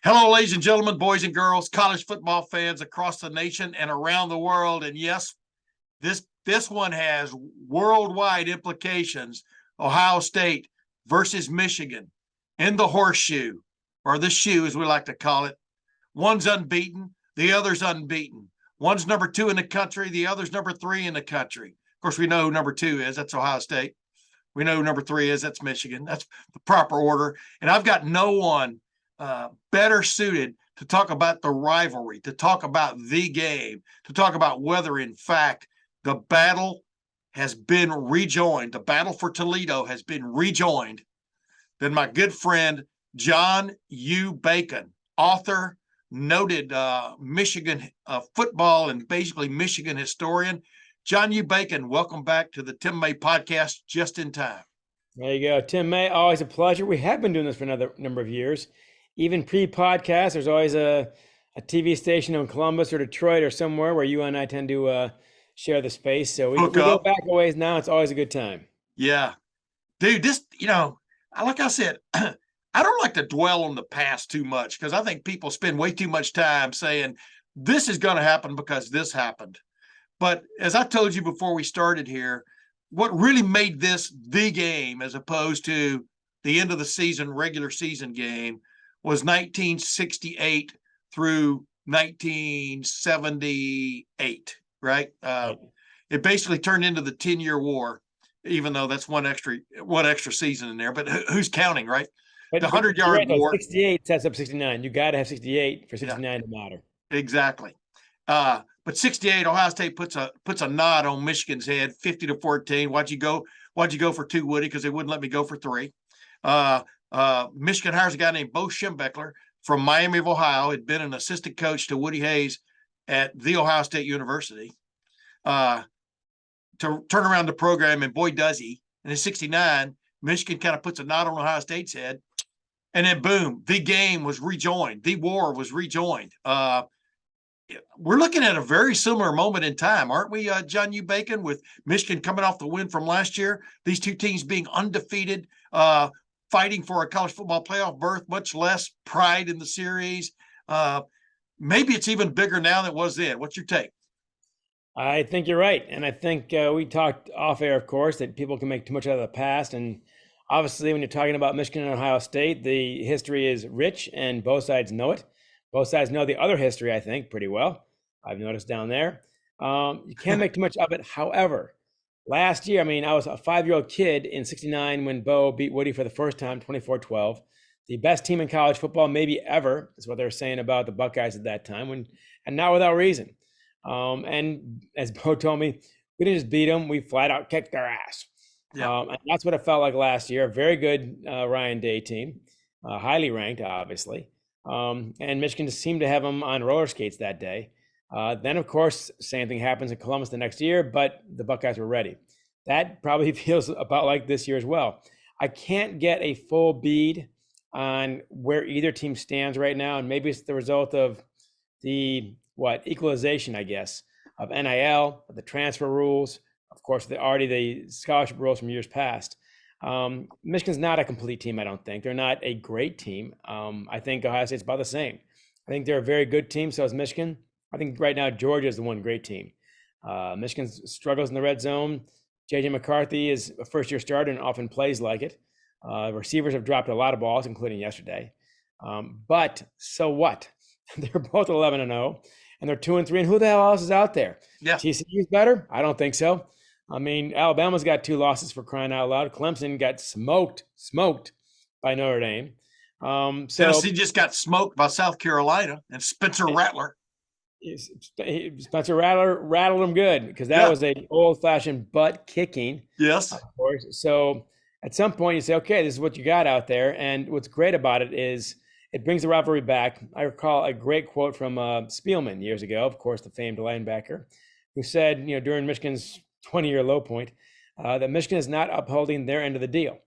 Hello, ladies and gentlemen, boys and girls, college football fans across the nation and around the world. And yes, this one has worldwide implications. Ohio State versus Michigan in the horseshoe, or the shoe as we like to call it. One's unbeaten, the other's unbeaten. One's number 2 in the country, the other's number 3 in the country. Of course, we know who number 2 is. That's Ohio State. We know who number 3 is. That's Michigan. That's the proper order. And I've got no one better suited to talk about the rivalry, to talk about the game, to talk about whether, in fact, the battle has been rejoined. The battle for Toledo has been rejoined. Than my good friend, John U. Bacon, author, noted Michigan football and basically Michigan historian. John U. Bacon, welcome back to the Tim May podcast just in time. There you go. Tim May, always a pleasure. We have been doing this for another number of years. Even pre-podcast, there's always a TV station in Columbus or Detroit or somewhere where you and I tend to share the space. So we go back a ways now. It's always a good time. Yeah. Dude, this, like I said, I don't like to dwell on the past too much because I think people spend way too much time saying this is going to happen because this happened. But as I told you before we started here, what really made this the game as opposed to the end of the season, regular season game was 1968 through 1978, right? It basically turned into the 10-year war, even though that's one extra season in there. But who's counting, right? But the 100-yard war. 68 sets up 69. You got to have 68 for 69 to matter. Exactly. But 68, Ohio State puts a nod on Michigan's head, 50-14. Why'd you go for 2, Woody? Because they wouldn't let me go for 3. Michigan hires a guy named Bo Schembechler from Miami of Ohio. Had been an assistant coach to Woody Hayes at The Ohio State University to turn around the program, and boy, does he. And in 69, Michigan kind of puts a nod on Ohio State's head, and then boom, the game was rejoined. The war was rejoined. We're looking at a very similar moment in time, aren't we, John U. Bacon, with Michigan coming off the win from last year, these two teams being undefeated, fighting for a college football playoff berth, much less pride in the series. Maybe it's even bigger now than it was then. What's your take? I think you're right. And I think we talked off air, of course, that people can make too much out of the past. And obviously, when you're talking about Michigan and Ohio State, the history is rich and both sides know it. Both sides know the other history, I think, pretty well. I've noticed down there. You can't make too much of it. However, last year, I was a 5-year-old kid in 69 when Bo beat Woody for the first time, 24-12. The best team in college football maybe ever is what they were saying about the Buckeyes at that time, and not without reason. And as Bo told me, we didn't just beat them, we flat out kicked their ass. Yeah. And that's what it felt like last year. A very good Ryan Day team, highly ranked, obviously. And Michigan just seemed to have them on roller skates that day. Then, of course, same thing happens in Columbus the next year, but the Buckeyes were ready. That probably feels about like this year as well. I can't get a full bead on where either team stands right now, and maybe it's the result of the equalization, I guess, of NIL, of the transfer rules, of course, the scholarship rules from years past. Michigan's not a complete team, I don't think. They're not a great team. I think Ohio State's about the same. I think they're a very good team, so is Michigan. I think right now Georgia is the one great team. Michigan struggles in the red zone. J.J. McCarthy is a first-year starter and often plays like it. Receivers have dropped a lot of balls, including yesterday. But so what? They're both 11-0, and they're 2-3. And who the hell else is out there? Yeah. TCU's better? I don't think so. Alabama's got 2 losses for crying out loud. Clemson got smoked by Notre Dame. Tennessee just got smoked by South Carolina and Spencer Rattler. Spencer Rattler rattled them good because that was an old-fashioned butt kicking. Yes. Of course. So at some point you say, okay, this is what you got out there. And what's great about it is it brings the rivalry back. I recall a great quote from Spielman years ago, of course, the famed linebacker, who said, during Michigan's 20-year low point, that Michigan is not upholding their end of the deal.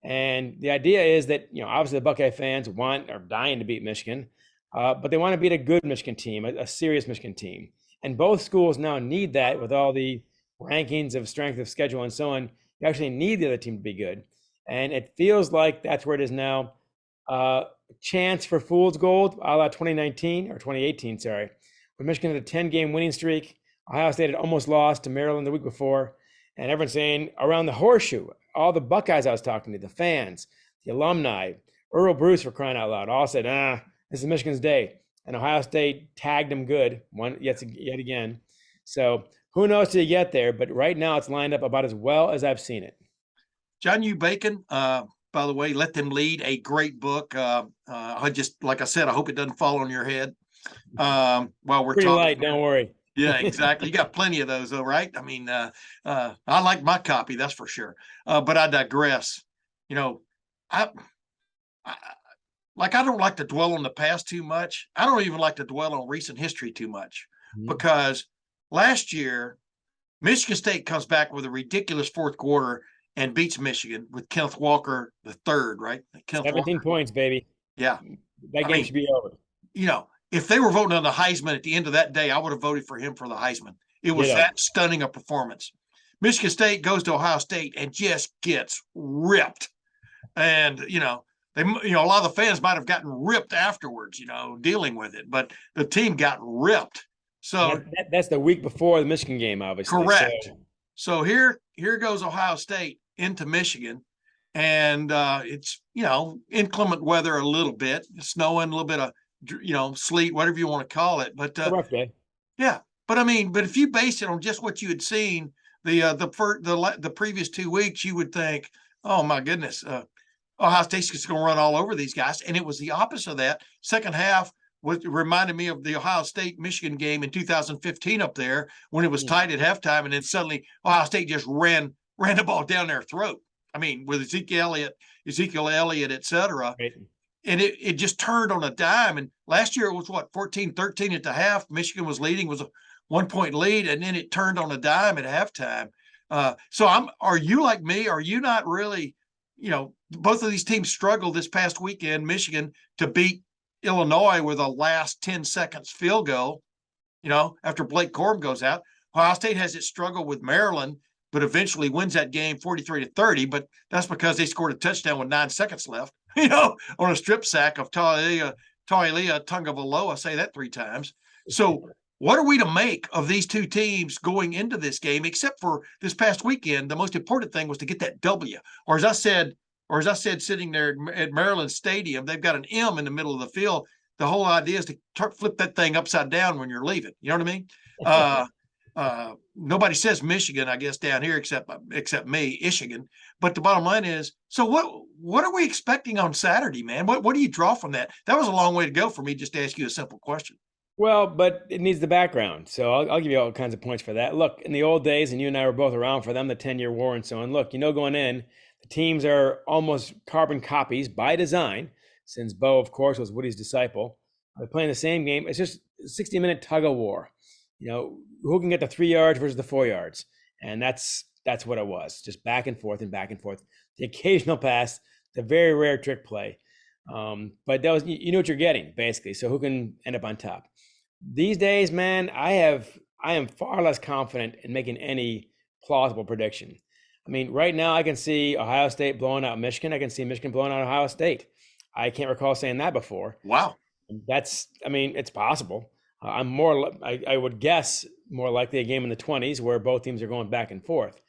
And the idea is that, obviously the Buckeye fans are dying to beat Michigan, but they want to beat a good Michigan team, a serious Michigan team. And both schools now need that with all the rankings of strength of schedule and so on. You actually need the other team to be good. And it feels like that's where it is now. chance for fool's gold, a la 2019 or 2018, sorry, when Michigan had a 10-game winning streak. Ohio State had almost lost to Maryland the week before. And everyone's saying around the horseshoe, all the Buckeyes I was talking to, the fans, the alumni, Earl Bruce, for crying out loud, all said, this is Michigan's day. And Ohio State tagged them good yet again. So who knows till you get there, but right now it's lined up about as well as I've seen it. John U. Bacon, by the way, Let Them Lead, a great book. I just, like I said, I hope it doesn't fall on your head while we're Pretty talking. light, don't worry. Yeah, exactly. You got plenty of those, though, right? I mean, I like my copy, that's for sure. But I digress. You know, I don't like to dwell on the past too much. I don't even like to dwell on recent history too much, because last year, Michigan State comes back with a ridiculous fourth quarter and beats Michigan with Kenneth Walker the third, right? 17 points, baby. Yeah. That game should be over. You know, if they were voting on the Heisman at the end of that day, I would have voted for him for the Heisman. It was that stunning a performance. Michigan State goes to Ohio State and just gets ripped. And, a lot of the fans might have gotten ripped afterwards, dealing with it, but the team got ripped. So that's the week before the Michigan game, obviously. Correct. So here goes Ohio State into Michigan, and it's, inclement weather a little bit, snowing, a little bit of, sleet, whatever you want to call it. But rough day. Yeah. But if you base it on just what you had seen the previous 2 weeks, you would think, oh my goodness, Ohio State's just going to run all over these guys. And it was the opposite of that. Second half reminded me of the Ohio State-Michigan game in 2015 up there when it was tight at halftime, and then suddenly Ohio State just ran the ball down their throat. I mean, with Ezekiel Elliott, et cetera. Right. And it just turned on a dime. And last year it was 14-13 at the half. Michigan was leading, was a 1-point lead, and then it turned on a dime at halftime. Are you like me? Are you not really, both of these teams struggled this past weekend, Michigan to beat Illinois with a last 10 seconds field goal, after Blake Corum goes out. Ohio State has its struggle with Maryland, but eventually wins that game 43-30. But that's because they scored a touchdown with 9 seconds left, on a strip sack of Taulia Tungavaloa. Say that 3 times. So what are we to make of these two teams going into this game, except for this past weekend? The most important thing was to get that W, or as I said, sitting there at Maryland Stadium, they've got an M in the middle of the field. The whole idea is to flip that thing upside down when you're leaving. You know what I mean? Nobody says Michigan, I guess, down here except me, Michigan. But the bottom line is, so what are we expecting on Saturday, man? What do you draw from that? That was a long way to go for me just to ask you a simple question. Well, but it needs the background. So I'll give you all kinds of points for that. Look, in the old days, and you and I were both around for them, the 10-year war and so on. Look, going in, the teams are almost carbon copies by design, since Bo, of course, was Woody's disciple. They're playing the same game. It's just a 60-minute tug of war. Who can get the 3 yards versus the 4 yards? And that's what it was, just back and forth and back and forth. The occasional pass, the very rare trick play. But that was, you know what you're getting, basically. So who can end up on top? These days, man, I am far less confident in making any plausible prediction. I mean, right now I can see Ohio State blowing out Michigan. I can see Michigan blowing out Ohio State. I can't recall saying that before. Wow. It's possible. I would guess more likely a game in the 20s where both teams are going back and forth.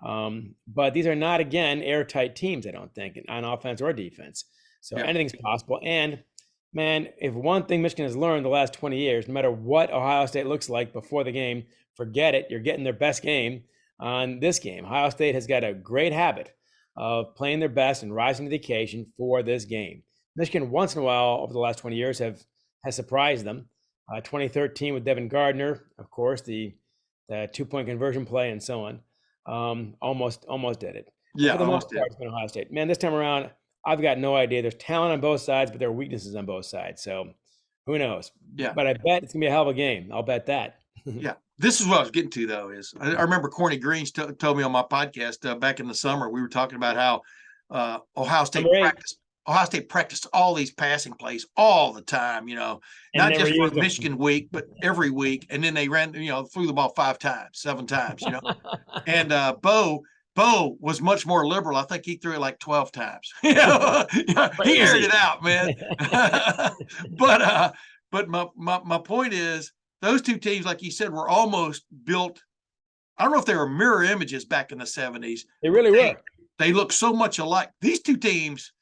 But these are not, again, airtight teams, I don't think, on offense or defense. So anything's possible. And man, if one thing Michigan has learned the last 20 years, no matter what Ohio State looks like before the game, forget it. You're getting their best game on this game. Ohio State has got a great habit of playing their best and rising to the occasion for this game. Michigan, once in a while over the last 20 years, has surprised them. 2013 with Devin Gardner, of course, the 2-point conversion play and so on. Almost did it. Yeah, for the most part, it's been Ohio State. Man, this time around, I've got no idea. There's talent on both sides, but there are weaknesses on both sides. So who knows? Yeah. But I bet it's going to be a hell of a game. I'll bet that. Yeah. This is what I was getting to, though, is I remember Corny Greens told me on my podcast back in the summer, we were talking about how Ohio State practiced all these passing plays all the time, not just for Michigan week, but every week. And then they ran, threw the ball 5 times, 7 times, And Bo Bo was much more liberal. I think he threw it like 12 times. He aired it out, man. But my point is, those two teams, like you said, were almost built. I don't know if they were mirror images back in the 70s. They really were. They look so much alike. These two teams,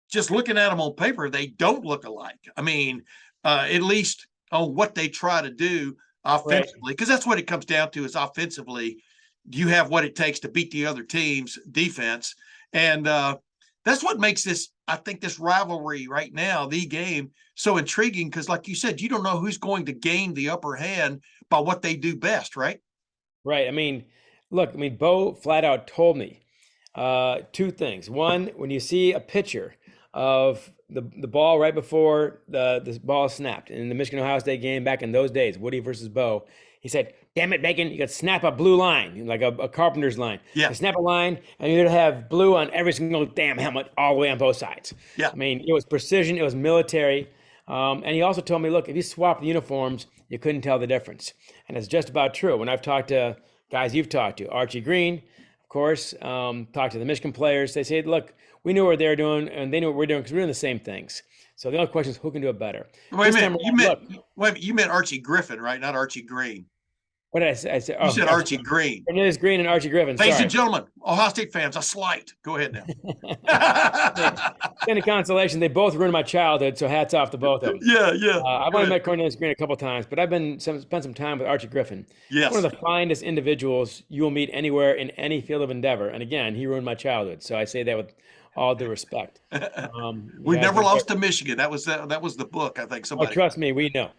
just looking at them on paper, they don't look alike. I mean, at least on what they try to do offensively, because that's what it comes down to is offensively. Do you have what it takes to beat the other team's defense? And that's what makes this, I think, this rivalry right now, the game, so intriguing because, like you said, you don't know who's going to gain the upper hand by what they do best, right? Right. I mean, look, Bo flat out told me two things. One, when you see a picture of the ball right before the ball snapped in the Michigan-Ohio State game back in those days, Woody versus Bo, he said, damn it, Bacon, you got to snap a blue line, like a carpenter's line. Yeah. You snap a line, and you're going to have blue on every single damn helmet all the way on both sides. Yeah. I mean, it was precision. It was military. And he also told me, look, if you swap the uniforms, you couldn't tell the difference. And it's just about true. When I've talked to guys you've talked to, Archie Green, of course, talked to the Michigan players, they say, look, we knew what they were doing, and they knew what we're doing because we're doing the same things. So the only question is who can do it better. Wait a minute. You meant Archie Griffin, right? Not Archie Green. What did I say? You said Archie Green. Cornelius Green and Archie Griffin. Ladies and gentlemen, Ohio State fans, a slight. Go ahead now. In a consolation, they both ruined my childhood, so hats off to both of them. Yeah. I've only met Cornelius Green a couple times, but I've spent some time with Archie Griffin. Yes. One of the finest individuals you will meet anywhere in any field of endeavor. And again, he ruined my childhood, so I say that with all due respect. We never lost to Michigan. That was the book, I think. Somebody. Oh, trust me, we know.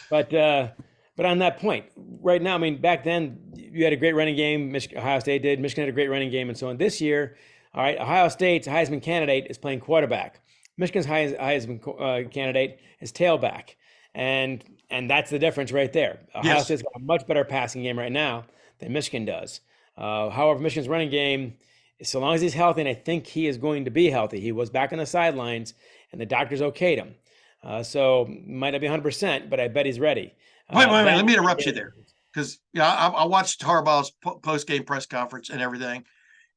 But on that point, right now, I mean, back then you had a great running game. Ohio State did. Michigan had a great running game, and so on. This year, all right, Ohio State's Heisman candidate is playing quarterback. Michigan's Heisman candidate is tailback, and that's the difference right there. Ohio State's got a much better passing game right now than Michigan does. However, Michigan's running game, so long as he's healthy, and I think he is going to be healthy. He was back on the sidelines, and the doctors okayed him. So might not be 100%, but I bet he's ready. Wait. Let me interrupt you there, because I watched Harbaugh's post-game press conference and everything,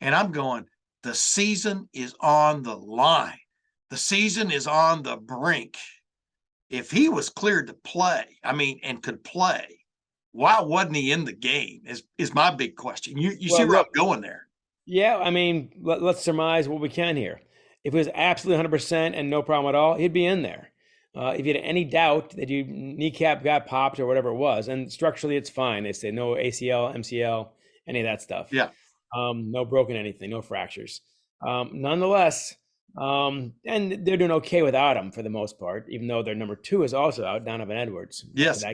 and I'm going, the season is on the line. The season is on the brink. If he was cleared to play, and could play, why wasn't he in the game? Is my big question. You see where I'm going there? Yeah, let's surmise what we can here. If it was absolutely 100% and no problem at all, he'd be in there. If you had any doubt that your kneecap got popped or whatever it was, and structurally it's fine. They say no ACL, MCL, any of that stuff. Yeah. No broken anything, no fractures. Nonetheless, and they're doing okay without him for the most part, even though their number 2 is also out, Donovan Edwards. Yes.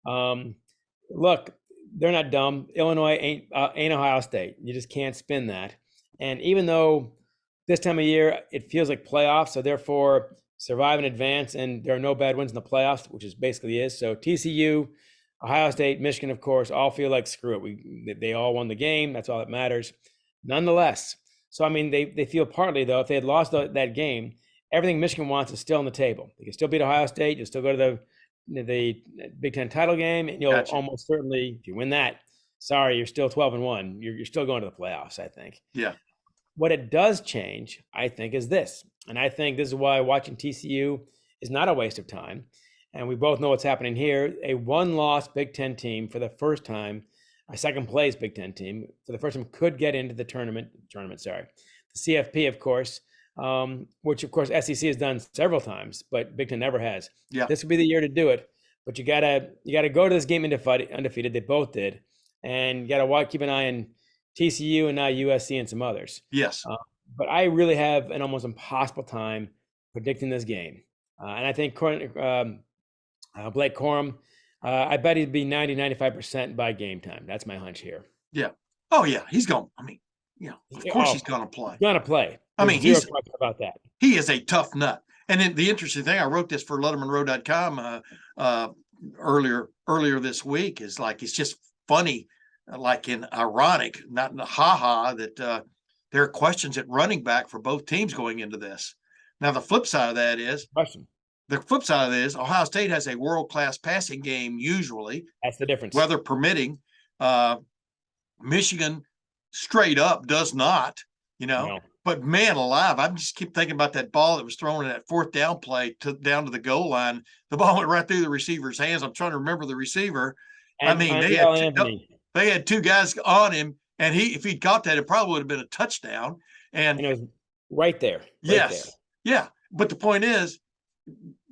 Look, they're not dumb. Illinois ain't Ohio State. You just can't spin that. And even though this time of year it feels like playoffs, so therefore survive in advance, and there are no bad wins in the playoffs, which is basically is. So TCU, Ohio State, Michigan, of course, all feel like screw it. They all won the game. That's all that matters. Nonetheless, so they feel partly though, if they had lost that game, everything Michigan wants is still on the table. They can still beat Ohio State. You'll still go to the Big Ten title game, and you'll almost certainly, if you win that, sorry, you're still 12-1. You're still going to the playoffs, I think. Yeah. What it does change, I think, is this. And I think this is why watching TCU is not a waste of time. And we both know what's happening here. A one-loss Big Ten team for the first time, a second-place Big Ten team for the first time could get into the tournament. The CFP, of course, which, of course, SEC has done several times, but Big Ten never has. Yeah. This would be the year to do it. But you gotta go to this game undefeated. They both did. And you got to keep an eye on TCU and now USC and some others. Yes. But I really have an almost impossible time predicting this game. And I think Blake Corum, I bet he'd be 90-95% by game time. That's my hunch here. Yeah. Oh, yeah. He's going. Of course he's going to play. He's going to play. He's question about that. He is a tough nut. And then the interesting thing, I wrote this for lettermenrow.com earlier this week, is like, it's just funny, like in ironic, not in a ha-ha, that there are questions at running back for both teams going into this. Now, the flip side of that is Ohio State has a world-class passing game usually. That's the difference. Weather permitting. Michigan straight up does not, No. but man alive, I just keep thinking about that ball that was thrown in that fourth down play down to the goal line. The ball went right through the receiver's hands. I'm trying to remember the receiver. I And mean, Anthony. they had two guys on him, and if he'd caught that, it probably would have been a touchdown. And it was right there. Yes. Yeah. But the point is,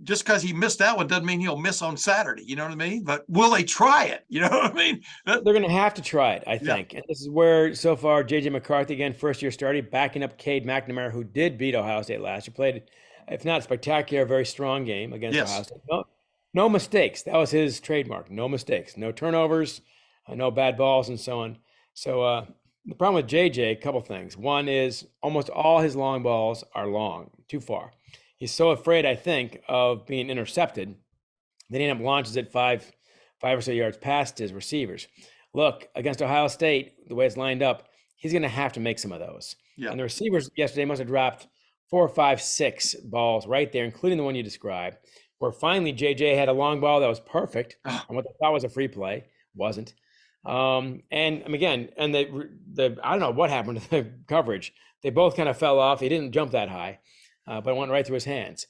just because he missed that one doesn't mean he'll miss on Saturday. You know what I mean? But will they try it? You know what I mean? They're going to have to try it, I think. And this is where, so far, J.J. McCarthy, again, first-year starter, backing up Cade McNamara, who did beat Ohio State last year, played, if not spectacular, a very strong game against Ohio State. No mistakes. That was his trademark. No mistakes. No turnovers, no bad balls, and so on. So the problem with J.J., a couple things. One is almost all his long balls are long, too far. He's so afraid, I think, of being intercepted that he launches it five or so yards past his receivers. Look, against Ohio State, the way it's lined up, he's going to have to make some of those. Yeah. And the receivers yesterday must have dropped 4, 5, 6 balls right there, including the one you described, where finally JJ had a long ball that was perfect, and what they thought was a free play wasn't. And again, and the I don't know what happened to the coverage. They both kind of fell off. He didn't jump that high. But it went right through his hands.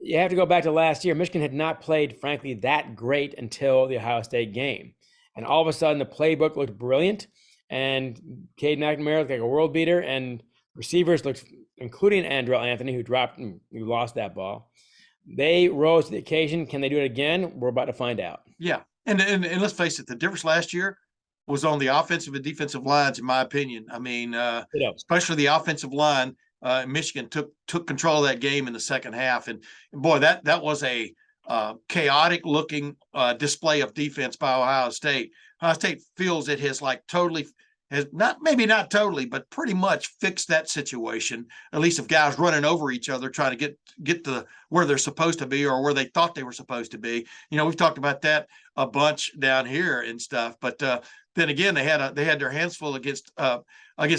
You have to go back to last year. Michigan had not played, frankly, that great until the Ohio State game. And all of a sudden, the playbook looked brilliant, and Cade McNamara looked like a world beater, and receivers looked, including Andrell Anthony, who lost that ball. They rose to the occasion. Can they do it again? We're about to find out. Yeah. And let's face it, the difference last year was on the offensive and defensive lines, in my opinion. I mean, especially the offensive line. Michigan took control of that game in the second half, and boy, that was a chaotic looking display of defense by Ohio State. Ohio State feels it has maybe not totally, but pretty much fixed that situation. At least of guys running over each other, trying to get to where they're supposed to be or where they thought they were supposed to be. We've talked about that a bunch down here and stuff, but then again, they had their hands full against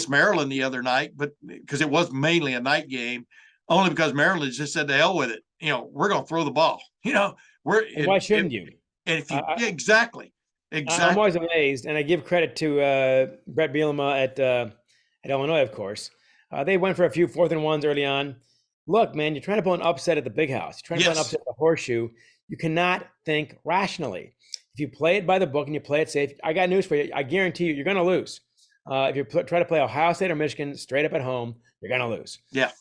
Maryland the other night, but because it was mainly a night game, only because Maryland just said to hell with it. We're going to throw the ball. Why shouldn't you? And if you exactly. I'm always amazed, and I give credit to Brett Bielema at Illinois, of course. They went for a few 4th and 1s early on. Look, man, you're trying to pull an upset at the Big House. You're trying to pull an upset at the Horseshoe. You cannot think rationally. If you play it by the book and you play it safe, I got news for you. I guarantee you're going to lose. If you try to play Ohio State or Michigan straight up at home, you're going to lose. Yeah.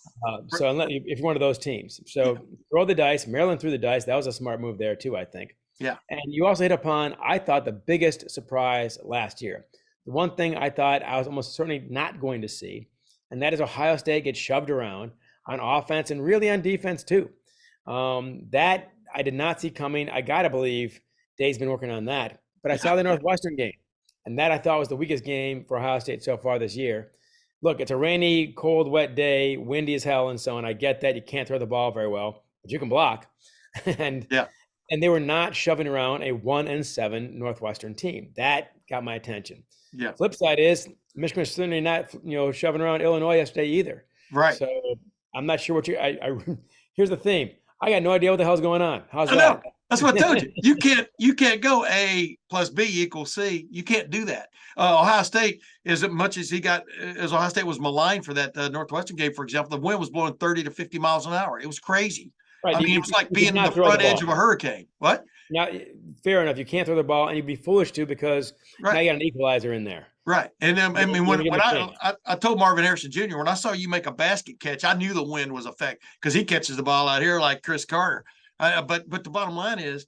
So if you're one of those teams. So throw the dice. Maryland threw the dice. That was a smart move there too, I think. Yeah. And you also hit upon, I thought, the biggest surprise last year. The one thing I thought I was almost certainly not going to see, and that is Ohio State get shoved around on offense and really on defense too. That I did not see coming. I got to believe Dave's been working on that. But I saw the Northwestern game, and that I thought was the weakest game for Ohio State so far this year. Look, it's a rainy, cold, wet day, windy as hell and so on. I get that. You can't throw the ball very well, but you can block. And they were not shoving around a 1-7 Northwestern team. That got my attention. Yeah. Flip side is Michigan was certainly not, shoving around Illinois yesterday either. Right. So I'm not sure what here's the theme. I got no idea what the hell's going on. How's that? That's what I told you. You can't go A plus B equals C. You can't do that. Ohio State, as much as Ohio State was maligned for that Northwestern game, for example, the wind was blowing 30 to 50 miles an hour. It was crazy. Right. I mean, it was like being in the front edge of a hurricane. What? Now, fair enough. You can't throw the ball, and you'd be foolish to because now you got an equalizer in there. Right. And I mean, when I told Marvin Harrison Jr., when I saw you make a basket catch, I knew the wind was effect because he catches the ball out here like Chris Carter. But the bottom line is,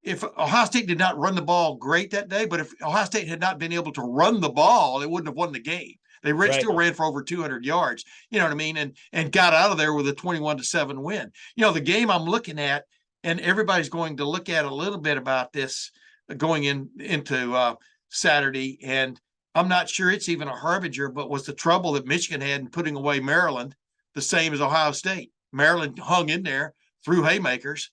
if Ohio State did not run the ball great that day, but if Ohio State had not been able to run the ball, they wouldn't have won the game. They still ran for over 200 yards, you know what I mean, and got out of there with a 21-7 win. The game I'm looking at, and everybody's going to look at a little bit about this going into Saturday, and I'm not sure it's even a harbinger, but was the trouble that Michigan had in putting away Maryland the same as Ohio State. Maryland hung in there, threw haymakers.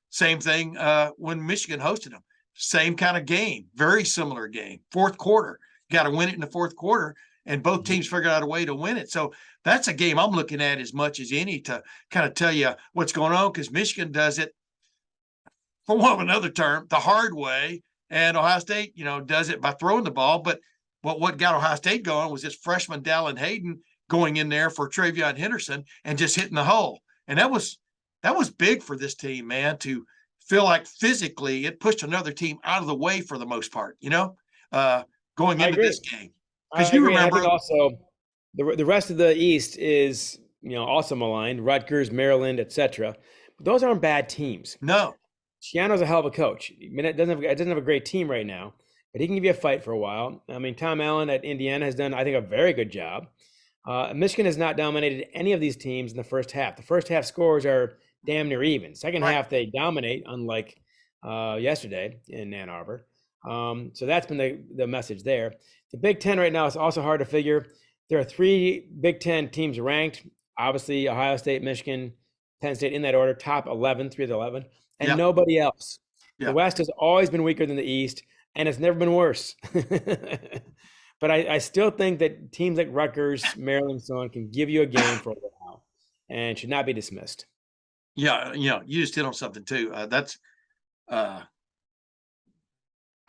Same thing when Michigan hosted them. Same kind of game, very similar game. Fourth quarter, got to win it in the fourth quarter. And both teams figured out a way to win it. So that's a game I'm looking at as much as any to kind of tell you what's going on, because Michigan does it, for one of another term, the hard way. And Ohio State, does it by throwing the ball. But what got Ohio State going was this freshman Dallin Hayden going in there for Travion Henderson and just hitting the hole. And that was big for this team, man, to feel like physically it pushed another team out of the way for the most part, going into this game. Because you remember, I think also the rest of the East is also maligned. Rutgers, Maryland, etc. But those aren't bad teams. No. Schiano's a hell of a coach. I mean, it doesn't have a great team right now, but he can give you a fight for a while. I mean, Tom Allen at Indiana has done, I think, a very good job. Michigan has not dominated any of these teams in the first half. The first half scores are damn near even. Second half, they dominate, unlike yesterday in Ann Arbor. So that's been the message there. The Big Ten right now is also hard to figure. There are 3 Big Ten teams ranked. Obviously, Ohio State, Michigan, Penn State in that order, top 11, 3 of the 11, and nobody else. The West has always been weaker than the East, and it's never been worse. But I still think that teams like Rutgers, Maryland, and so on can give you a game for a while and should not be dismissed. Yeah, you just hit on something too. I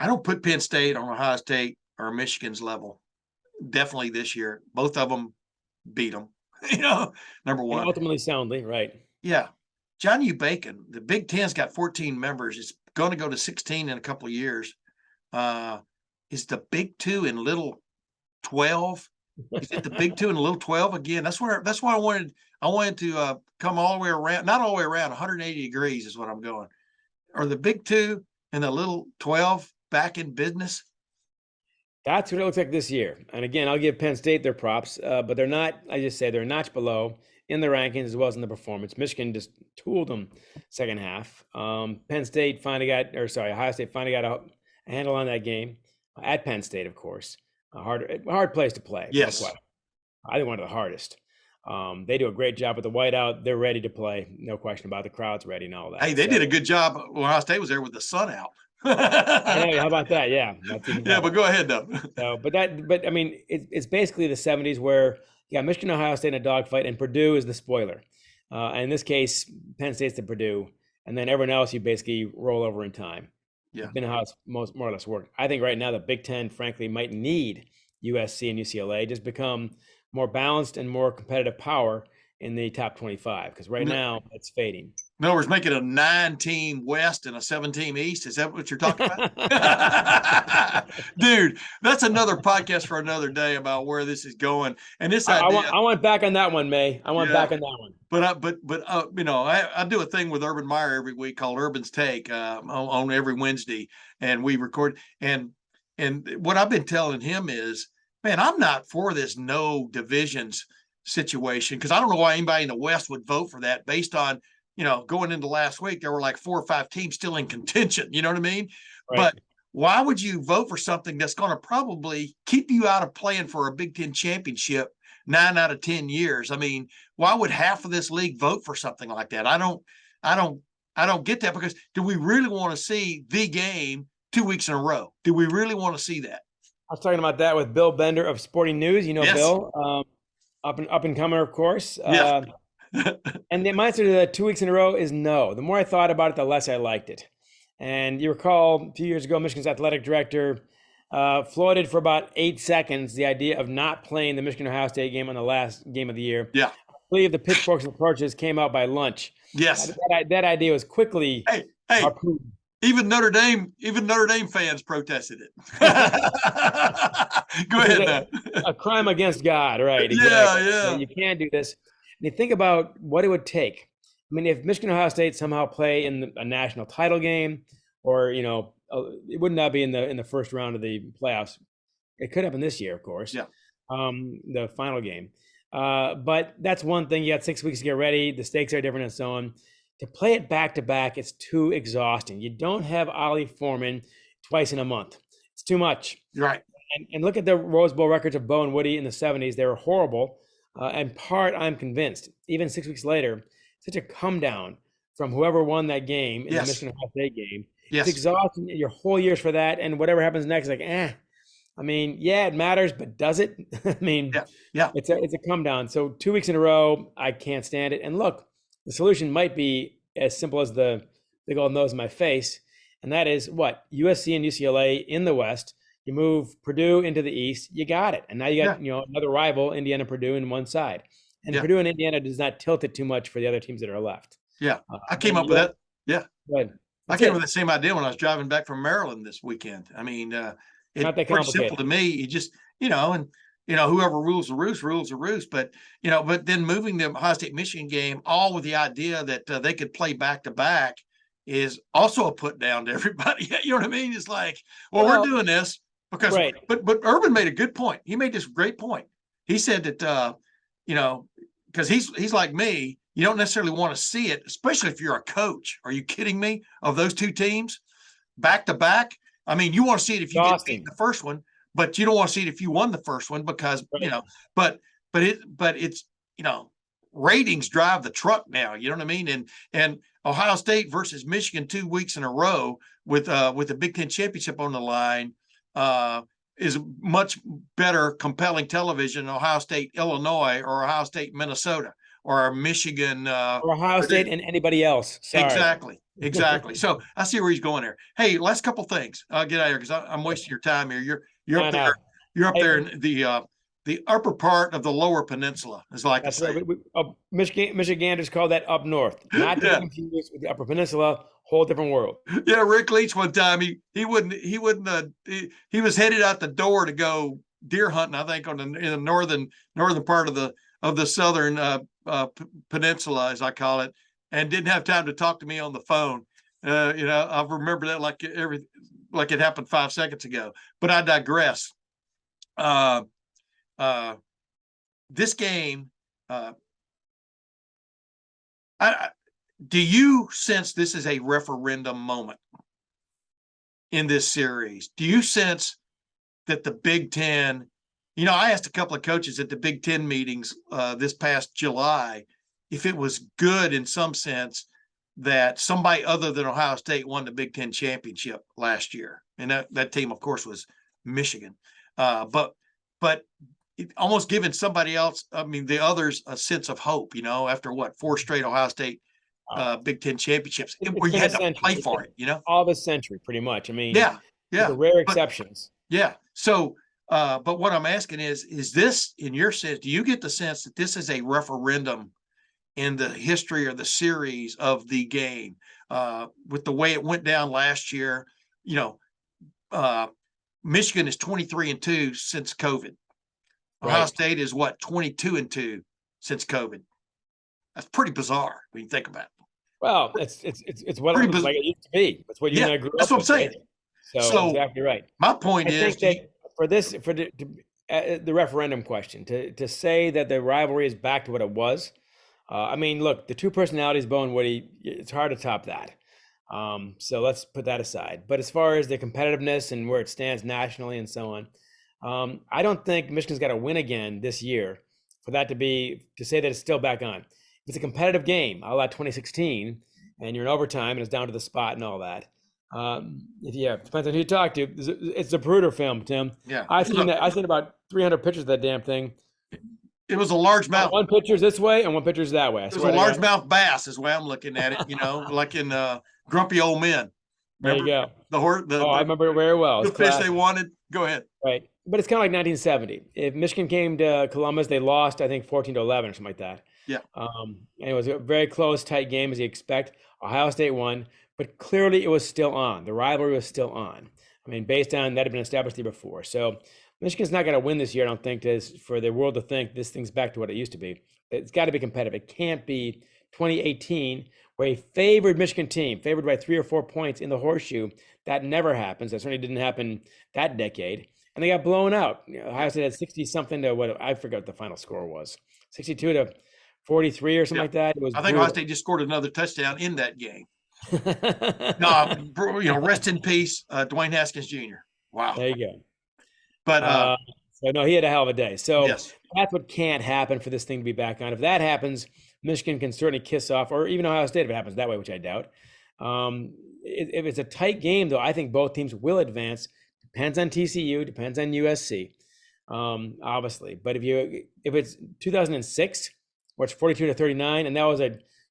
don't put Penn State on Ohio State or Michigan's level. Definitely this year. Both of them beat them, number one. And ultimately soundly, right. Yeah. John U. Bacon, the Big Ten's got 14 members. It's going to go to 16 in a couple of years. Is the Big Two in Little 12? Is it the Big Two and Little 12 again? That's why I wanted to come all the way around, not all the way around, 180 degrees is what I'm going. Are the Big Two and the Little 12 back in business? That's what it looks like this year. And again, I'll give Penn State their props, but they're not, I just say they're a notch below in the rankings as well as in the performance. Michigan just tooled them second half. Ohio State finally got a handle on that game at Penn State, of course. A hard place to play. Yes. I think one of the hardest. They do a great job with the whiteout. They're ready to play. No question about it. The crowd's ready and all that. Hey, they did a good job when Ohio State was there with the sun out. Hey, how about that? Yeah. But go ahead though. So, but I mean, it's basically the 70s where Michigan, Ohio State in a dogfight, and Purdue is the spoiler. In this case, Penn State's the Purdue, and then everyone else you basically roll over in time. Yeah, it's been how it's more or less worked. I think right now the Big Ten, frankly, might need USC and UCLA just become more balanced and more competitive power in the top 25, because right now it's fading. In other words, make it a 9-team West and a 7-team East. Is that what you're talking about? Dude, that's another podcast for another day about where this is going. And this idea, I want back on that one, May. I want back on that one. I do a thing with Urban Meyer every week called Urban's Take on every Wednesday, and we record. And what I've been telling him is, man, I'm not for this no divisions situation, because I don't know why anybody in the West would vote for that based on, going into last week, there were like 4 or 5 teams still in contention. You know what I mean? Right. But why would you vote for something that's going to probably keep you out of playing for a Big Ten championship 9 out of 10 years? I mean, why would half of this league vote for something like that? I don't get that, because do we really want to see the game 2 weeks in a row? Do we really want to see that? I was talking about that with Bill Bender of Sporting News. Yes. Bill, up and coming, of course. Yeah. And the answer to that 2 weeks in a row is no. The more I thought about it, the less I liked it. And you recall a few years ago, Michigan's athletic director floated for about 8 seconds the idea of not playing the Michigan-Ohio State game on the last game of the year. Yeah. I believe the pitchforks and torches came out by lunch. Yes. That idea was quickly approved. Even Notre Dame fans protested it. Go ahead, a crime against God, right? Exactly. Yeah. You can't do this. And you think about what it would take. I mean, if Michigan and Ohio State somehow play in a national title game, or it would not be in the first round of the playoffs. It could happen this year, of course. Yeah. The final game. But that's one thing. You got 6 weeks to get ready. The stakes are different and so on. To play it back to back, it's too exhausting. You don't have Ollie Foreman twice in a month. It's too much. Right. And look at the Rose Bowl records of Bo and Woody in the 70s. They were horrible. And part, I'm convinced, even 6 weeks later, such a come down from whoever won that game in the Michigan Ohio State game. Yes. It's exhausting. Your whole year's for that, and whatever happens next, I mean, it matters, but does it? I mean, it's a come down. So 2 weeks in a row, I can't stand it. And look, the solution might be as simple as the big old nose in my face, and that is what? USC and UCLA in the West. You move Purdue into the East, you got it. And now you got, Yeah. another rival, Indiana, Purdue, in one side. And Yeah. Purdue and Indiana does not tilt it too much for the other teams that are left. Yeah. I came And up with that. Yeah. but I that's came up with it. the same idea when I was driving back from Maryland this weekend. I mean, it's Not that pretty simple complicated. to me. You just, and whoever rules the roost rules the roost. But but then moving the Ohio State Michigan game, all with the idea that they could play back to back, is also a put down to everybody. You know what I mean? It's like, well, we're doing this because, right. But Urban made a good point. He made this great point. He said that, because he's like me. You don't necessarily want to see it, especially if you're a coach. Are you kidding me? Of those two teams back to back. I mean, you want to see it if you get beat the first one, but you don't want to see it if you won the first one because, but it's, ratings drive the truck now. You know what I mean? And Ohio State versus Michigan 2 weeks in a row with the Big Ten championship on the line is much better, compelling television than Ohio State, Illinois, or Ohio State, Minnesota, or Michigan, or Ohio State and anybody else. Sorry. Exactly. So I see where he's going there. Hey, last couple things. I'll get out of here because I'm wasting your time here. You're up there. You're up there in the upper part of the Lower Peninsula, as I like to say. Michiganders call that up north, not to be confused with the Upper Peninsula. Whole different world. Yeah, Rick Leach one time he was headed out the door to go deer hunting. I think in the northern part of the southern peninsula, as I call it, and didn't have time to talk to me on the phone. I remember that like it happened 5 seconds ago. But I digress. This game, do you sense this is a referendum moment in this series? Do you sense that the Big Ten, I asked a couple of coaches at the Big Ten meetings this past July if it was good in some sense that somebody other than Ohio State won the Big Ten championship last year. And that team, of course, was Michigan. But it almost giving somebody else, the others, a sense of hope, after 4 straight Ohio State Big Ten championships, where you had to play for it, all of a century, pretty much. Yeah. The rare exceptions. So, but what I'm asking is this, in your sense, do you get the sense that this is a referendum in the history or the series of the game, with the way it went down last year? Michigan is 23-2 since COVID. Ohio State is 22-2 since COVID. That's pretty bizarre when you think about it. Well, it's what it looks like it used to be. That's what you and I grew up with. That's what I'm saying. Right? So exactly right. My point is, think that for the referendum question, to say that the rivalry is back to what it was. Look, the two personalities, Bo and Woody, it's hard to top that. So let's put that aside. But as far as the competitiveness and where it stands nationally and so on, I don't think Michigan's got to win again this year for that to say that it's still back on. If it's a competitive game, a la 2016, and you're in overtime and it's down to the spot and all that. Depends on who you talk to. It's a Zapruder film, Tim. Yeah, I've seen about 300 pictures of that damn thing. It was a largemouth. One picture's this way and one picture's that way. It was a largemouth bass, is the way I'm looking at it. Like in Grumpy Old Men. Remember? There you go. I remember it very well. The fish they wanted. Go ahead. Right, but it's kind of like 1970. If Michigan came to Columbus, they lost, I think, 14-11 or something like that. Yeah. And it was a very close, tight game, as you expect. Ohio State won, but clearly it was still on. The rivalry was still on. Based on that had been established the year before. So Michigan's not going to win this year, I don't think, for the world to think this thing's back to what it used to be. It's got to be competitive. It can't be 2018, where a favored Michigan team, favored by 3 or 4 points in the horseshoe. That never happens. That certainly didn't happen that decade. And they got blown out. Ohio State had 60-something to I forgot what the final score was. 62-43 or something like that. It was I think Ohio State just scored another touchdown in that game. No, rest in peace, Dwayne Haskins Jr. Wow. There you go. But so no, he had a hell of a day. So yes. That's what can't happen for this thing to be back on. If that happens, Michigan can certainly kiss off, or even Ohio State if it happens that way, which I doubt. If it's a tight game, though, I think both teams will advance. Depends on TCU, depends on USC, obviously. But if it's 2006, where it's 42-39, and that was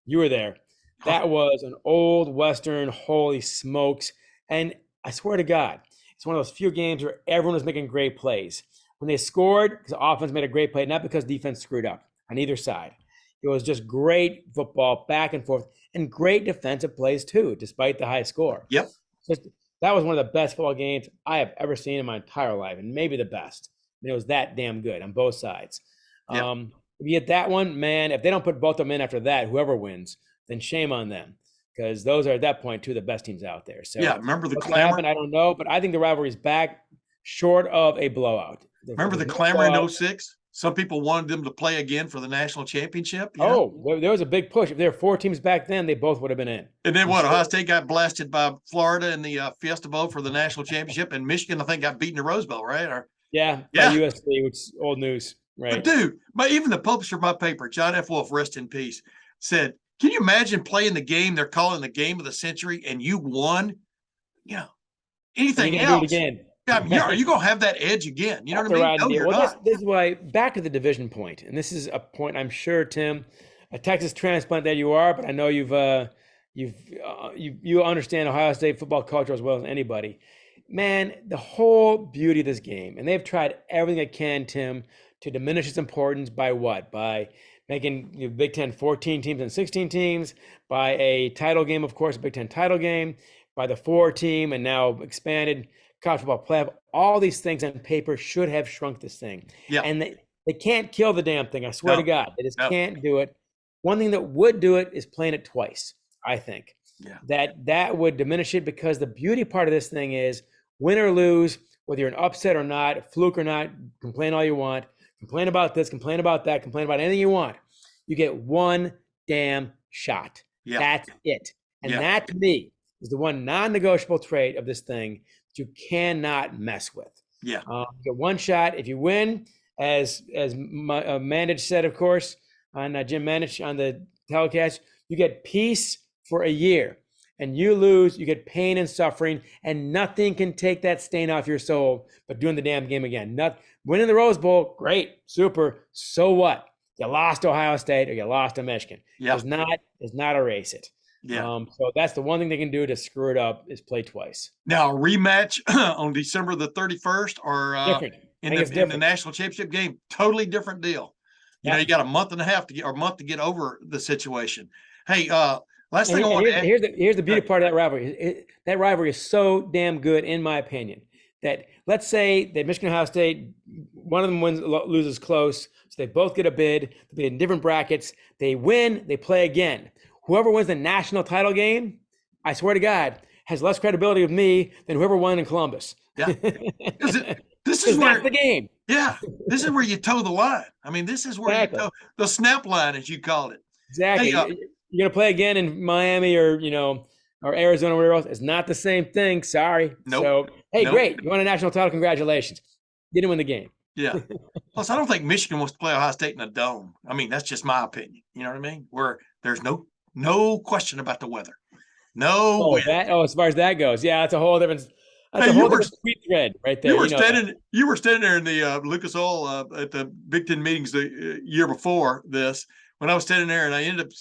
you were there. That was an old Western, holy smokes. And I swear to God, it's one of those few games where everyone was making great plays. When they scored, because the offense made a great play, not because defense screwed up on either side. It was just great football back and forth and great defensive plays too, despite the high score. Yep. That was one of the best football games I have ever seen in my entire life, and maybe the best. It was that damn good on both sides. Yep. If you get that one, man, if they don't put both of them in after that, whoever wins, then shame on them, because those are at that point two of the best teams out there. So yeah, remember the what's clamor? happened, I don't know, but I think the rivalry is back, short of a blowout. Remember the clamor in 06? Some people wanted them to play again for the national championship. There was a big push. If there were 4 teams back then, they both would have been in. And then what? Ohio State got blasted by Florida in the Fiesta Bowl for the national championship, and Michigan, I think, got beaten in the Rose Bowl, right? By USC, which is old news, right? But dude, even the publisher of my paper, John F. Wolf, rest in peace, said, "Can you imagine playing the game they're calling the game of the century, and you won? Anything else? Do it again. Are you going to have that edge again? You know what I mean? No, you're not. This is why, back to the division point, and this is a point I'm sure, Tim, a Texas transplant that you are, but I know you understand Ohio State football culture as well as anybody. Man, the whole beauty of this game, and they've tried everything they can, Tim, to diminish its importance by what? By making Big Ten 14 teams and 16 teams, by a title game, of course, a Big Ten title game, by the 4-team and now expanded college football playoff. All these things on paper should have shrunk this thing. Yeah. And they can't kill the damn thing. I swear to God, they just can't do it. One thing that would do it is playing it twice, I think. Yeah. That would diminish it, because the beauty part of this thing is win or lose, whether you're an upset or not, fluke or not, complain all you want, complain about this, complain about that, complain about anything you want. You get one damn shot. Yeah. That's it. And that, to me, is the one non-negotiable trait of this thing that you cannot mess with. Yeah. You get one shot. If you win, as Mandich said, of course, on Jim Mandich on the telecast, you get peace for a year. And you lose, you get pain and suffering, and nothing can take that stain off your soul but doing the damn game again. Winning the Rose Bowl, great, super. So what? You lost to Ohio State or you lost to Michigan. Yeah. Does not erase it. Yeah. So that's the one thing they can do to screw it up, is play twice. Now, a rematch on December the 31st or in the national championship game, totally different deal. You got a month and a half to get over the situation. Hey, last thing I want to add. Here's the beauty part of that rivalry. That rivalry is so damn good, in my opinion, that let's say that Michigan Ohio State, one of them loses close, so they both get a bid. They'll be in different brackets. They win, they play again. Whoever wins the national title game, I swear to God, has less credibility with me than whoever won in Columbus. Yeah. This is where the game. Yeah. This is where you toe the line. I mean, this is where you toe the snap line, as you called it. Exactly. Hey, you're going to play again in Miami or Arizona or wherever else. It's not the same thing. Sorry. Nope. So, hey, great. You won a national title. Congratulations. Didn't win the game. Yeah. Plus, I don't think Michigan wants to play Ohio State in a dome. I mean, that's just my opinion. You know what I mean? Where there's no question about the weather. As far as that goes. Yeah, that's a whole different tweet thread right there. You were standing there in the Lucas Oil at the Big Ten meetings the year before this, when I was standing there, and I ended up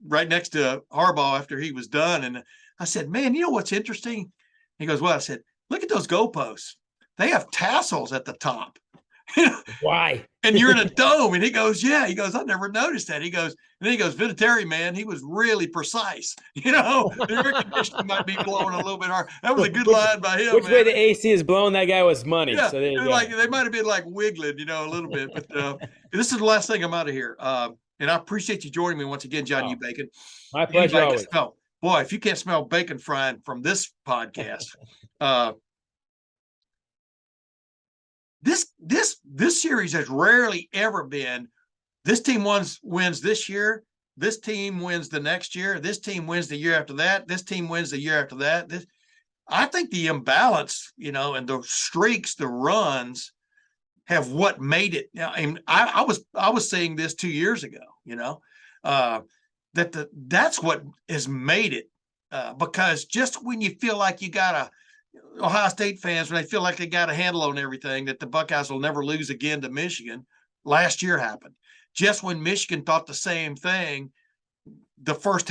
right next to Harbaugh after he was done. And I said, man, you know what's interesting? He goes, well, I said, look at those goalposts. They have tassels at the top. Why? And you're in a dome. And he goes, yeah. He goes, I never noticed that. He goes, and then he goes, Vinatieri, man, he was really precise. The air conditioning might be blowing a little bit hard. That was a good line by him. Which way the AC is blowing, that guy was money. Yeah, so there you go. They might have been like wiggling, a little bit. But this is the last thing. I'm out of here. And I appreciate you joining me once again, John U. Bacon. My pleasure. Always. Boy, if you can't smell bacon frying from this podcast, this series has rarely ever been, this team wins this year, this team wins the next year, this team wins the year after that, this team wins the year after that. I think the imbalance, and the streaks, the runs, have what made it. I was saying this 2 years ago, that's what has made it, because just when you feel like you got Ohio State fans, when they feel like they got a handle on everything, that the Buckeyes will never lose again to Michigan, last year happened. Just when Michigan thought the same thing, the first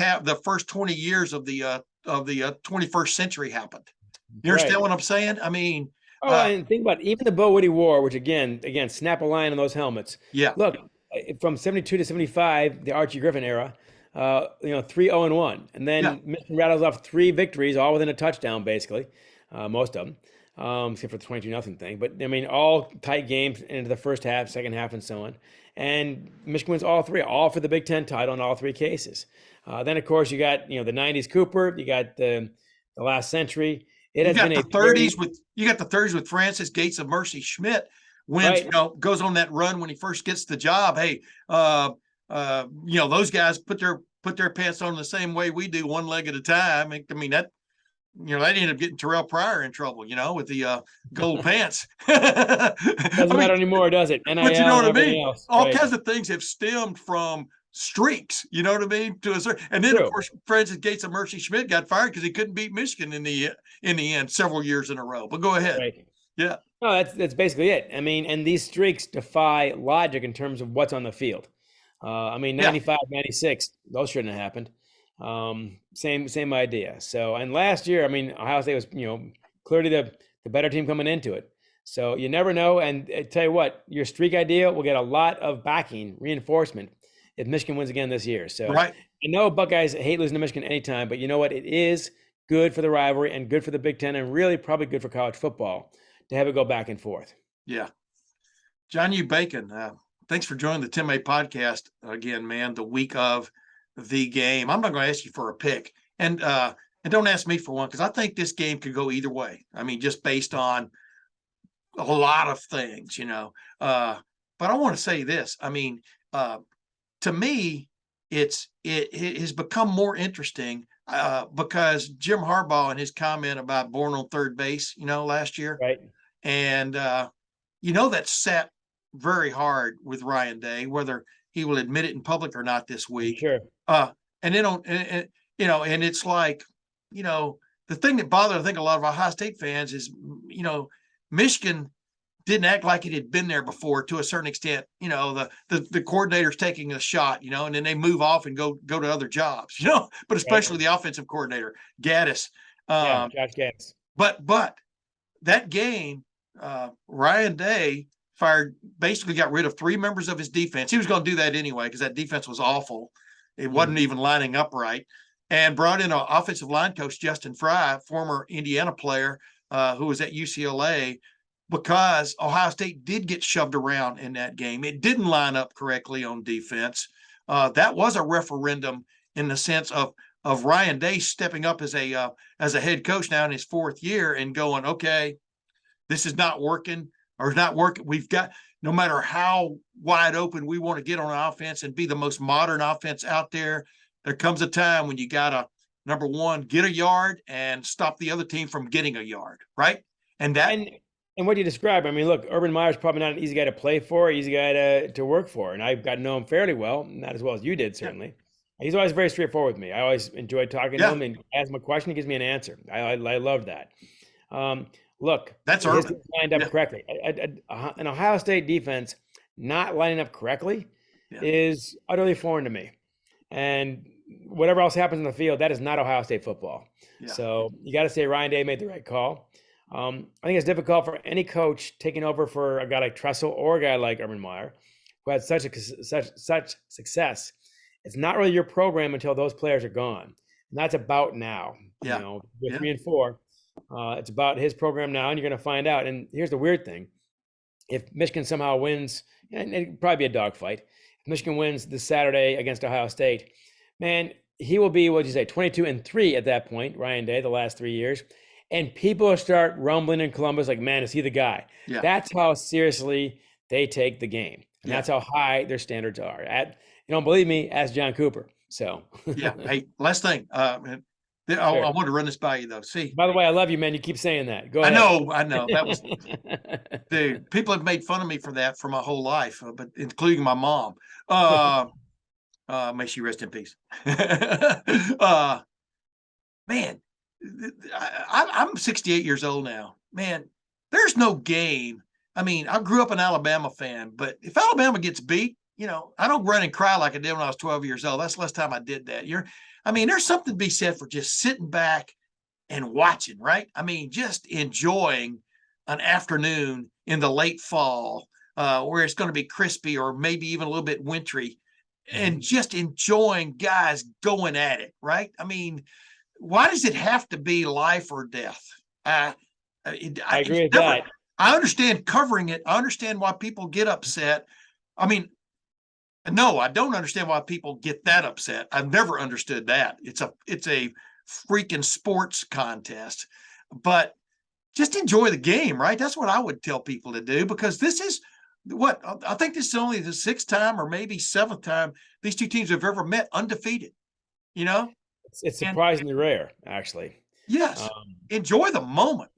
20 years of the 21st century happened. You understand what I'm saying? I mean, Oh, and think about it, even the Bo Woody War, which again, snap a line on those helmets. Yeah, Look, from 72 to 75, the Archie Griffin era, 3-0-1. And yeah. then Michigan rattles off 3 victories, all within a touchdown, basically, most of them, except for the 22-0 thing. But I mean, all tight games into the first half, second half, and so on. And Michigan wins all 3, all for the Big Ten title in all 3 cases. Then, of course, you got the 90s Cooper, you got the last century. It You has been got a the 30s with Francis Gates of Mercy Schmidt wins, right. Goes on that run when he first gets the job. Hey, those guys put their pants on the same way we do, one leg at a time. I mean that that ended up getting Terrell Pryor in trouble, with the gold pants. Doesn't matter anymore, does it? NIL but you know and what I everything mean? else. All Right. kinds of things have stemmed from streaks, you know what I mean? To a certain, and then of True. course Francis Gates of Mercy Schmidt got fired because he couldn't beat Michigan in the end several years in a row. But go ahead. Right. Yeah. No, that's basically it. I mean, and these streaks defy logic in terms of what's on the field. I mean, Yeah. 95, 96, those shouldn't have happened. Same idea. So, and last year, I mean, Ohio State was, clearly the better team coming into it. So you never know. And I tell you what, your streak idea will get a lot of backing, reinforcement if Michigan wins again this year. So Right. I know Buckeyes hate losing to Michigan anytime, but you know what? It is good for the rivalry and good for the Big Ten and really probably good for college football to have it go back and forth. Yeah. John U. Bacon, thanks for joining the Tim A podcast again, man, the week of the game. I'm not going to ask you for a pick. And don't ask me for one, because I think this game could go either way. I mean, just based on a lot of things, but I want to say this. I mean, to me, it has become more interesting because Jim Harbaugh and his comment about born on third base, last year. Right. And, that sat very hard with Ryan Day, whether he will admit it in public or not this week. Sure. And then and it's like, the thing that bothered, I think, a lot of Ohio State fans is, Michigan didn't act like it had been there before to a certain extent. The coordinator's taking a shot, and then they move off and go to other jobs, but especially the offensive coordinator, Gaddis. Josh Gaddis. But that game, Ryan Day basically got rid of 3 members of his defense. He was going to do that anyway because that defense was awful. It wasn't even lining up right, and brought in an offensive line coach, Justin Fry, former Indiana player who was at UCLA, because Ohio State did get shoved around in that game. It didn't line up correctly on defense. That was a referendum in the sense of Ryan Day stepping up as a head coach now in his 4th year and going, okay, this is not working or not working. We've got, no matter how wide open we want to get on offense and be the most modern offense out there, there comes a time when you got to, number one, get a yard and stop the other team from getting a yard, right? And what you describe, I mean, look, Urban Meyer's probably not an easy guy to play for, easy guy to work for. And I've got to know him fairly well, not as well as you did, certainly. Yeah. He's always very straightforward with me. I always enjoy talking to him and ask him a question. He gives me an answer. I love that. Look, that's Urban lined up correctly. An Ohio State defense not lining up correctly is utterly foreign to me. And whatever else happens in the field, that is not Ohio State football. Yeah. So you got to say Ryan Day made the right call. I think it's difficult for any coach taking over for a guy like Tressel or a guy like Urban Meyer, who had such success. It's not really your program until those players are gone. And that's about now. With 3 and 4. It's about his program now, and you're going to find out. And here's the weird thing. If Michigan somehow wins, and it'd probably be a dogfight, if Michigan wins this Saturday against Ohio State, man, he will be, what'd you say, 22-3 at that point, Ryan Day, the last 3 years. And people will start rumbling in Columbus like, man, is he the guy? Yeah. That's how seriously they take the game. And that's how high their standards are. You don't believe me? Ask John Cooper. So. Yeah. Hey, last thing. I want to run this by you, though. See. By the way, I love you, man. You keep saying that. Go ahead. I know. That was the people have made fun of me for that for my whole life, but including my mom. May she rest in peace. Man, I'm 68 years old now. Man, there's no game. I mean, I grew up an Alabama fan, but if Alabama gets beat, I don't run and cry like I did when I was 12 years old. That's the last time I did that. There's something to be said for just sitting back and watching, right? I mean, just enjoying an afternoon in the late fall where it's going to be crispy or maybe even a little bit wintry, and just enjoying guys going at it, right? I mean, why does it have to be life or death? I agree with that. I understand covering it. I understand why people get upset. I mean, no, I don't understand why people get that upset. I've never understood that. It's a freaking sports contest, but just enjoy the game, right? That's what I would tell people to do, because this is what I think this is only the 6th time or maybe 7th time these two teams have ever met undefeated. You know, it's surprisingly rare, actually. Yes, enjoy the moment.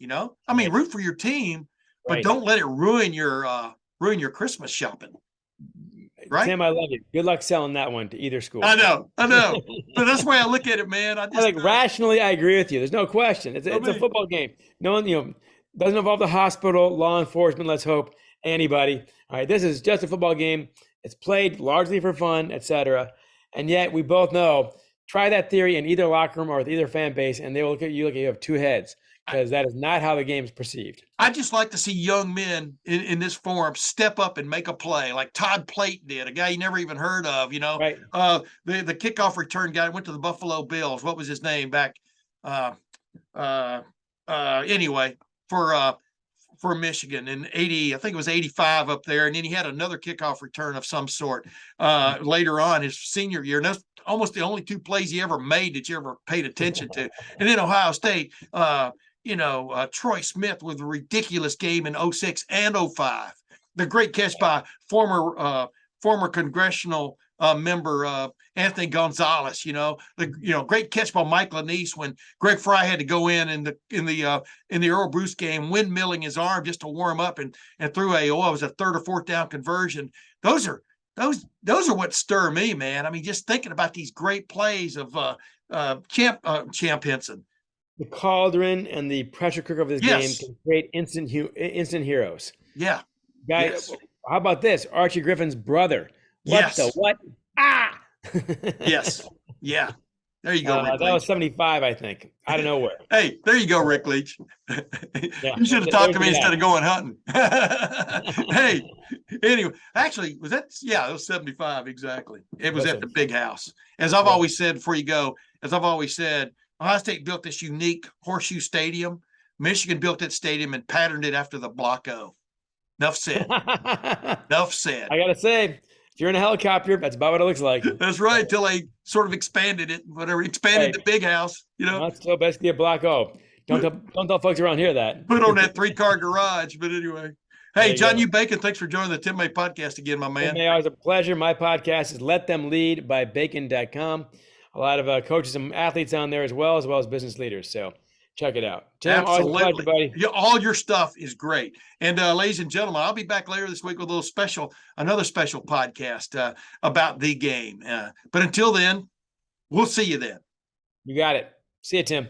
I mean, root for your team, but don't let it ruin your Christmas shopping. Right, Tim, I love you. Good luck selling that one to either school. I know, but that's the way I look at it, man. I just rationally, I agree with you. There's no question. It's a football game. No one, doesn't involve the hospital, law enforcement. Let's hope anybody. All right, this is just a football game. It's played largely for fun, etc. And yet, we both know. Try that theory in either locker room or with either fan base, and they will look at you like you have two heads, because that is not how the game is perceived. I just like to see young men in this forum step up and make a play, like Todd Plate did, a guy you never even heard of. Right. The kickoff return guy went to the Buffalo Bills. What was his name back? Anyway, for Michigan in 80, I think it was 85 up there. And then he had another kickoff return of some sort later on his senior year. And that's almost the only 2 plays he ever made that you ever paid attention to. And then Ohio State, Troy Smith with a ridiculous game in 06 and 05. The great catch by former congressional member Anthony Gonzalez. Great catch by Mike Lanise when Greg Fry had to go in the Earl Bruce game, windmilling his arm just to warm up and threw it was a 3rd or 4th down conversion. Those are what stir me, man. I mean, just thinking about these great plays of Champ Henson. The cauldron and the pressure cooker of this game can create instant heroes. Yeah. Guys, how about this? Archie Griffin's brother. What? Ah! Yes. Yeah. There you go. That was 75, I think. Out of nowhere. Hey, there you go, Rick Leach. You should have talked to me instead of going hunting. Hey, anyway, actually, was that? Yeah, it was 75 exactly. It was at the Big House. As I've always said, before you go, Ohio State built this unique horseshoe stadium. Michigan built that stadium and patterned it after the Block O. Enough said. Enough said. I gotta say, if you're in a helicopter, that's about what it looks like. That's right, till they sort of expanded it, the Big House. That's still basically a Block O. Don't tell folks around here that. Put on that 3-car garage, but anyway. Hey, John U. Bacon, thanks for joining the Tim May podcast again, my man. Tim May, always a pleasure. My podcast is Let Them Lead by Bacon.com. A lot of coaches and athletes on there as well as business leaders. So check it out. Tim, absolutely. Always a pleasure, buddy. Yeah, all your stuff is great. And ladies and gentlemen, I'll be back later this week with another special podcast about the game. But until then, we'll see you then. You got it. See you, Tim.